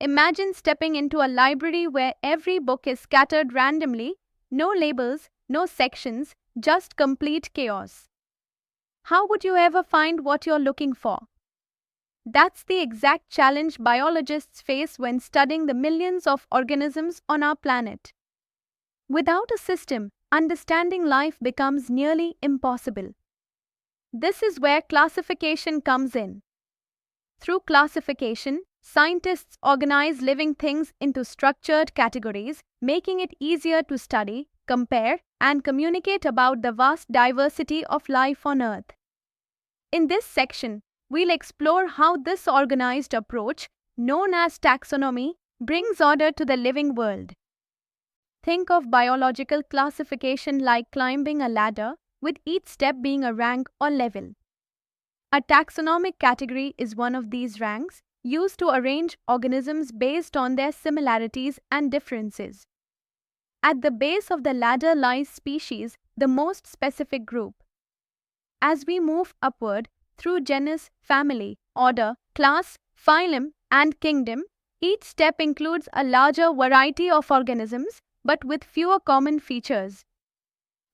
Imagine stepping into a library where every book is scattered randomly, no labels, no sections, just complete chaos. How would you ever find what you're looking for? That's the exact challenge biologists face when studying the millions of organisms on our planet. Without a system, understanding life becomes nearly impossible. This is where classification comes in. Through classification, scientists organize living things into structured categories, making it easier to study, compare, and communicate about the vast diversity of life on Earth. In this section, we'll explore how this organized approach, known as taxonomy, brings order to the living world. Think of biological classification like climbing a ladder, with each step being a rank or level. A taxonomic category is one of these ranks, used to arrange organisms based on their similarities and differences. At the base of the ladder lies species, the most specific group. As we move upward through genus, family, order, class, phylum, and kingdom, each step includes a larger variety of organisms, but with fewer common features.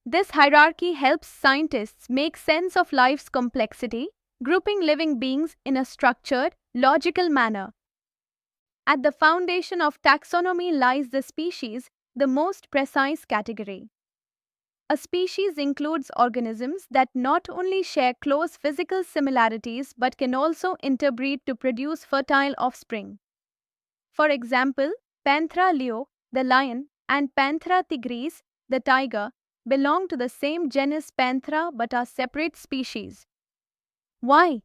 This hierarchy helps scientists make sense of life's complexity, grouping living beings in a structured, logical manner. At the foundation of taxonomy lies the species, the most precise category. A species includes organisms that not only share close physical similarities but can also interbreed to produce fertile offspring. For example, Panthera leo, the lion, and Panthera tigris, the tiger, belong to the same genus Panthera but are separate species. Why?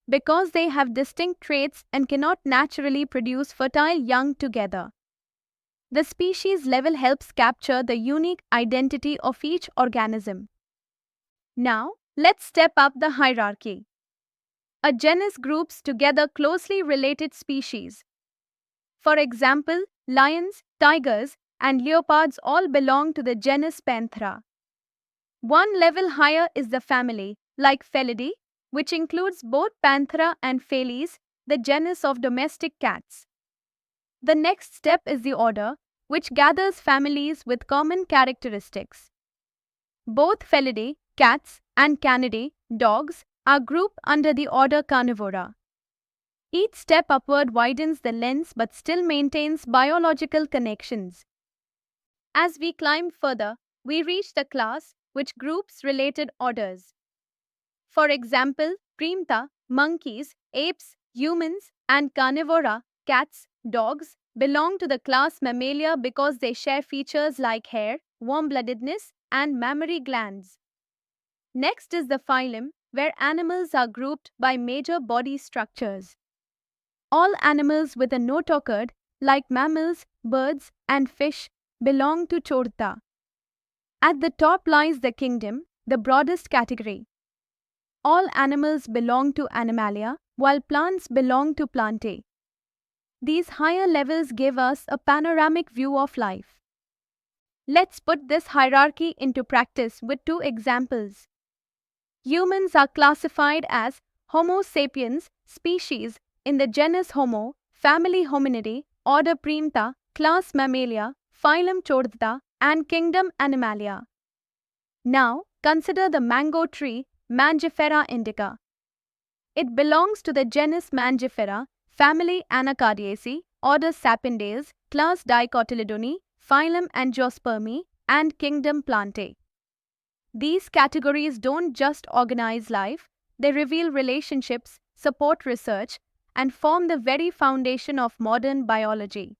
Because they have distinct traits and cannot naturally produce fertile young together. The species level helps capture the unique identity of each organism. Now, let's step up the hierarchy. A genus groups together closely related species. For example, lions, tigers, and leopards all belong to the genus Panthera. One level higher is the family, like Felidae, which includes both Panthera and Felis, the genus of domestic cats. The next step is the order, which gathers families with common characteristics. Both Felidae, cats, and Canidae, dogs, are grouped under the order Carnivora. Each step upward widens the lens but still maintains biological connections. As we climb further, we reach the class, which groups related orders. For example, primata, monkeys, apes, humans, and carnivora, cats, dogs, belong to the class Mammalia because they share features like hair, warm-bloodedness, and mammary glands. Next is the phylum, where animals are grouped by major body structures. All animals with a note occurred, like mammals, birds, and fish, belong to Chorda. At the top lies the kingdom, the broadest category. All animals belong to Animalia, while plants belong to Plantae. These higher levels give us a panoramic view of life. Let's put this hierarchy into practice with two examples. Humans are classified as Homo sapiens species in the genus Homo, family Hominidae, order Primata, class Mammalia, phylum Chorda, and kingdom Animalia. Now, consider the mango tree, Mangifera indica. It belongs to the genus Mangifera, family Anacardiaceae, order Sapindaes, class Dicotyledone, phylum Angiospermae, and kingdom Plantae. These categories don't just organize life, they reveal relationships, support research, and form the very foundation of modern biology.